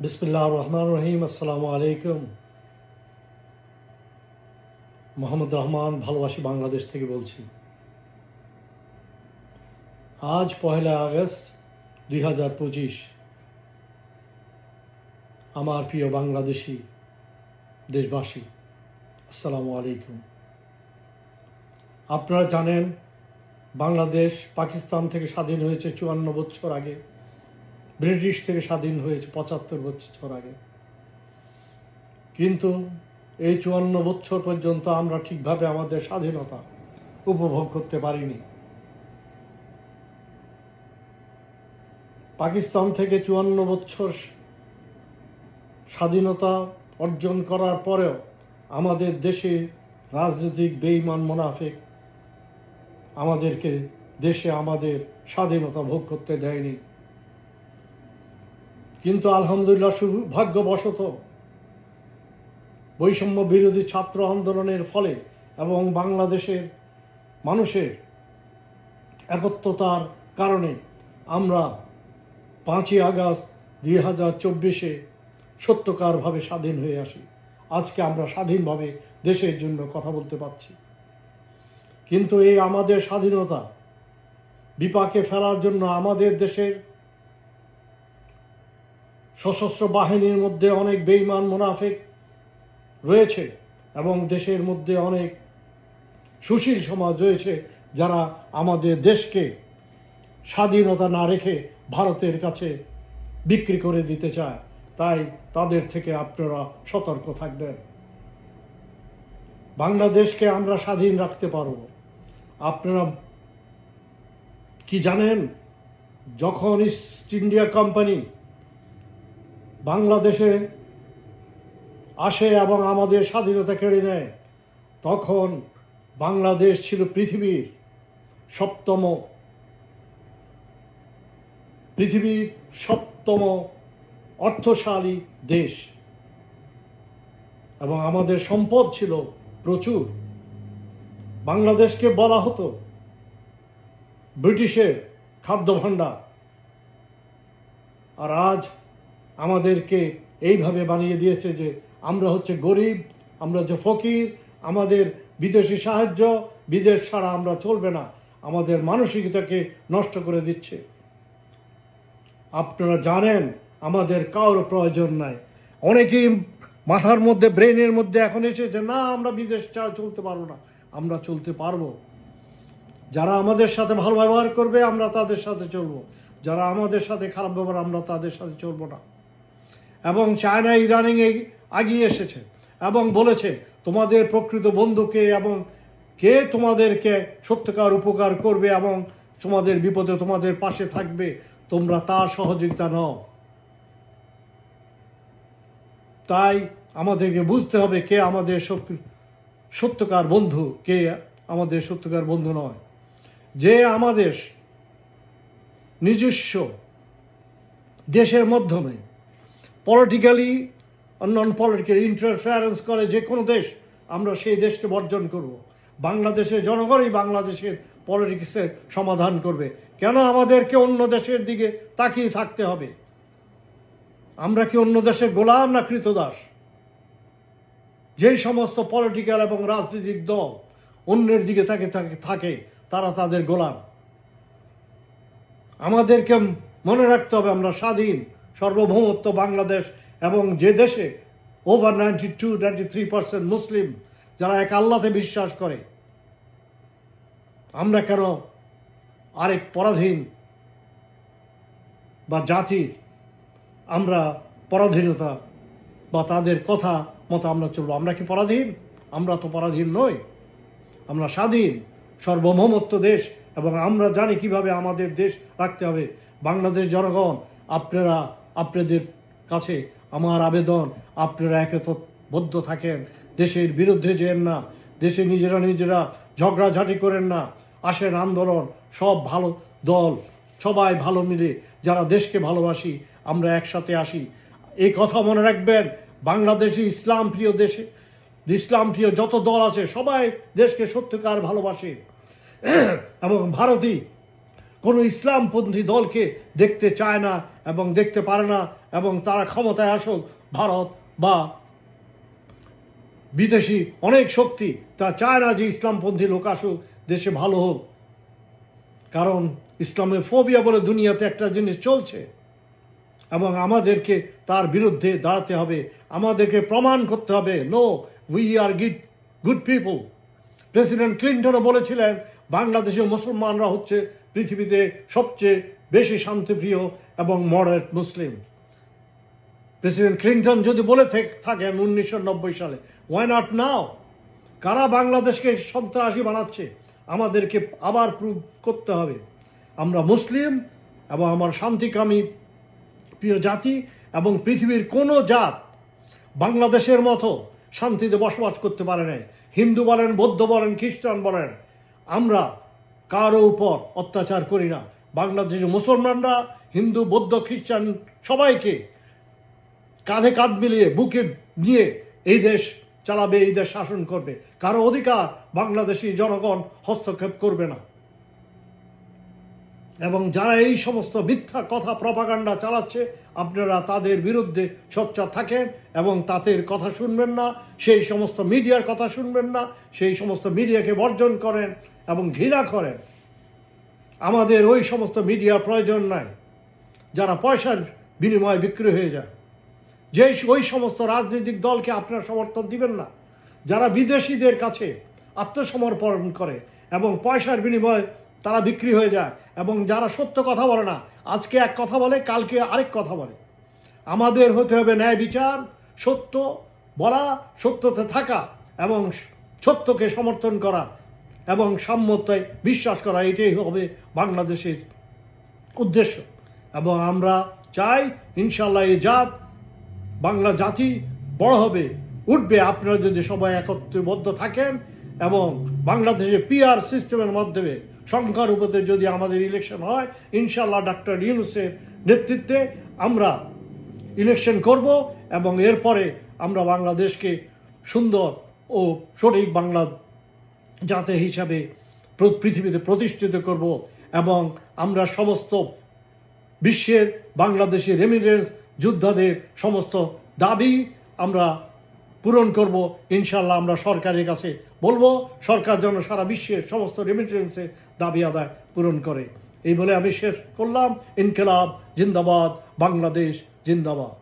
বিসমিল্লাহির রহমানির রহিম। আসসালামু আলাইকুম। মোহাম্মদ রহমান, ভালোবাসি বাংলাদেশ থেকে বলছি। আজ 1 আগস্ট 2025। আমার প্রিয় বাংলাদেশি দেশবাসী, আসসালামু আলাইকুম। আপনারা জানেন, বাংলাদেশ পাকিস্তান থেকে স্বাধীন হয়েছে 54 বছর আগে, ব্রিটিশ থেকে স্বাধীন হয়েছে 75 বছর আগে। কিন্তু এই 54 বছর পর্যন্ত আমরা ঠিকভাবে আমাদের স্বাধীনতা উপভোগ করতে পারিনি। পাকিস্তান থেকে 54 বছর স্বাধীনতা অর্জন করার পরেও আমাদের দেশে রাজনৈতিক বেঈমান মুনাফিক আমাদেরকে দেশে আমাদের স্বাধীনতা ভোগ করতে দেয়নি। কিন্তু আলহামদুলিল্লাহ, সৌভাগ্যবশত বৈষম্য বিরোধী ছাত্র আন্দোলনের ফলে এবং বাংলাদেশের মানুষের একত্রতার কারণে আমরা 5 আগস্ট 2024 সত্যকারভাবে স্বাধীন হয়ে আসি। আজকে আমরা স্বাধীনভাবে দেশের জন্য কথা বলতে পারছি। কিন্তু এই আমাদের স্বাধীনতা বিপাকে ফেলার জন্য আমাদের দেশের সশস্ত্র বাহিনীর মধ্যে অনেক বেঈমান মুনাফিক রয়েছে এবং দেশের মধ্যে অনেক সুশীল সমাজ রয়েছে যারা আমাদের দেশকে স্বাধীনতা না রেখে ভারতের কাছে বিক্রি করে দিতে চায়। তাই তাদের থেকে আপনারা সতর্ক থাকবেন। বাংলাদেশকে আমরা স্বাধীন রাখতে পারব। আপনারা কি জানেন, যখন ইস্ট ইন্ডিয়া কোম্পানি বাংলাদেশে আসে এবং আমাদের স্বাধীনতা কেড়ে নেয়, তখন বাংলাদেশ ছিল পৃথিবীর সপ্তম অর্থশালী দেশ এবং আমাদের সম্পদ ছিল প্রচুর। বাংলাদেশকে বলা হতো ব্রিটিশের খাদ্য ভাণ্ডার। আর আজ আমাদেরকে এইভাবে বানিয়ে দিয়েছে যে আমরা হচ্ছে গরিব, আমরা যে ফকির, আমাদের বিদেশি সাহায্য, বিদেশ ছাড়া আমরা চলবে না, আমাদের মানসিকতাকে নষ্ট করে দিচ্ছে। আপনারা জানেন, আমাদের কারোর প্রয়োজন নাই। অনেকেই মাথার মধ্যে, ব্রেনের মধ্যে এখন এসেছে, না আমরা বিদেশ ছাড়া চলতে পারবো না। আমরা চলতে পারবো। যারা আমাদের সাথে ভালো ব্যবহার করবে আমরা তাদের সাথে চলবো, যারা আমাদের সাথে খারাপ ব্যবহার আমরা তাদের সাথে চলবো না। এবং চায়না ইদানিং এগিয়ে এসেছে এবং বলেছে তোমাদের প্রকৃত বন্ধুকে এবং কে তোমাদেরকে সত্যকার উপকার করবে এবং তোমাদের বিপদে তোমাদের পাশে থাকবে, তোমরা তার সহযোগিতা নাও। তাই আমাদেরকে বুঝতে হবে কে আমাদের সত্যকার বন্ধু, কে আমাদের সত্যকার বন্ধু নয়। যে আমাদের নিজস্ব দেশের মাধ্যমে পলিটিক্যালি নন পলিটিক্যাল ইন্টারফারেন্স করে যে কোনো দেশ, আমরা সেই দেশকে বর্জন করব। বাংলাদেশের জনগণই বাংলাদেশের পলিটিক্সের সমাধান করবে। কেন আমাদেরকে অন্য দেশের দিকে তাকিয়ে থাকতে হবে? আমরা কি অন্য দেশের গোলাম না কৃতদাস? যেই সমস্ত পলিটিক্যাল এবং রাজনৈতিক দল অন্যের দিকে থাকে তারা তাদের গোলাম। আমাদেরকে মনে রাখতে হবে আমরা স্বাধীন সার্বভৌমত্ব বাংলাদেশ, এবং যে দেশে ওভার 92-93% মুসলিম, যারা এক আল্লাহতে বিশ্বাস করে, আমরা কেন আরেক পরাধীন বা জাতির আমরা পরাধীনতা বা তাদের কথা মতো আমরা চলবো? আমরা কি পরাধীন? আমরা তো পরাধীন নই। আমরা স্বাধীন সার্বভৌমত্ব দেশ এবং আমরা জানি কিভাবে আমাদের দেশ রাখতে হবে। বাংলাদেশ জনগণ, আপনাদের কাছে আমার আবেদন, আপনারা একতাবদ্ধ থাকেন, দেশের বিরুদ্ধে যেন না, দেশে নিজেরা ঝগড়াঝাটি করেন না। আসেন আন্দোলন, সব ভালো দল, সবাই ভালো মিলে যারা দেশকে ভালোবাসি আমরা একসাথে আসি। এই কথা মনে রাখবেন, বাংলাদেশে ইসলাম প্রিয় যত দল আছে সবাই দেশকে সত্যিকার ভালোবাসে এবং ভারতী কোনো ইসলামপন্থী দলকে দেখতে চায় না এবং দেখতে পারে না, এবং তারা ক্ষমতায় আসুক, ভারত বা বিদেশি অনেক শক্তি তা চায় না যে ইসলামপন্থী লোক আসুক, দেশে ভালো হোক। কারণ ইসলামের ফোবিয়া বলে দুনিয়াতে একটা জিনিস চলছে, এবং আমাদেরকে তার বিরুদ্ধে দাঁড়াতে হবে, আমাদেরকে প্রমাণ করতে হবে, no, we are good people. President ক্লিন্টনও বলেছিলেন বাংলাদেশের মুসলমানরা হচ্ছে পৃথিবীতে সবচেয়ে বেশি শান্তিপ্রিয় এবং মডারেট মুসলিম। প্রেসিডেন্ট ক্লিন্টন যদি বলে থাকেন 1990 সালে, ওয়াই নট নাও? কারা বাংলাদেশকে সন্ত্রাসী বানাচ্ছে? আমাদেরকে আবার প্রুভ করতে হবে আমরা মুসলিম, এবং আমার শান্তিকামী প্রিয় জাতি, এবং পৃথিবীর কোনো জাত বাংলাদেশের মতো শান্তিতে বসবাস করতে পারে নাই। হিন্দু বলেন, বৌদ্ধ বলেন, খ্রিস্টান বলেন, আমরা কারো উপর অত্যাচার করি না। বাংলাদেশের মুসলমানরা হিন্দু, বৌদ্ধ, খ্রিস্টান সবাইকে কাঁধে কাঁধ মিলিয়ে বুকে নিয়ে এই দেশ চালাবে, এই দেশ শাসন করবে। কারো অধিকার বাংলাদেশি জনগণ হস্তক্ষেপ করবে না। এবং যারা এই সমস্ত মিথ্যা কথা প্রপাগান্ডা চালাচ্ছে, আপনারা তাদের বিরুদ্ধে সোচ্চার থাকেন এবং তাদের কথা শুনবেন না, সেই সমস্ত মিডিয়ার কথা শুনবেন না, সেই সমস্ত মিডিয়াকে বর্জন করেন এবং ঘৃণা করেন। আমাদের ওই সমস্ত মিডিয়ার প্রয়োজন নাই যারা পয়সার বিনিময়ে বিক্রি হয়ে যায়। ওই সমস্ত রাজনৈতিক দলকে আপনারা সমর্থন দিবেন না যারা বিদেশিদের কাছে আত্মসমর্পণ করে এবং পয়সার বিনিময়ে তারা বিক্রি হয়ে যায়, এবং যারা সত্য কথা বলে না, আজকে এক কথা বলে, কালকে আরেক কথা বলে। আমাদের হতে হবে ন্যায় বিচার, সত্য বলা, সত্যতে থাকা এবং সত্যকে সমর্থন করা এবং সাম্যতায় বিশ্বাস করা। এটাই হবে বাংলাদেশের উদ্দেশ্য, এবং আমরা চাই ইনশাল্লাহ এই বাংলা জাতি বড় হবে, উঠবে, আপনারা যদি সবাই একত্রবদ্ধ থাকেন। এবং বাংলাদেশে পিআর সিস্টেমের মাধ্যমে সংখ্যানুপাতে যদি আমাদের ইলেকশন হয়, ইনশাল্লাহ ডক্টর ইউনূসের নেতৃত্বে আমরা ইলেকশন করব, এবং এরপরে আমরা বাংলাদেশকে সুন্দর ও সঠিক বাংলা জাতি হিসাবে পৃথিবীতে প্রতিষ্ঠিত করব, এবং আমরা সমস্ত বিশ্বের বাংলাদেশি রেমিটেন্স যোদ্ধাদের সমস্ত দাবি আমরা পূরণ করব। ইনশাল্লাহ আমরা সরকারের কাছে বলবো, সরকার যেন সারা বিশ্বের সমস্ত রেমিটেন্সের দাবি আদায় পূরণ করে। এই বলে আমি শেষ করলাম। ইনকিলাব জিন্দাবাদ, বাংলাদেশ জিন্দাবাদ।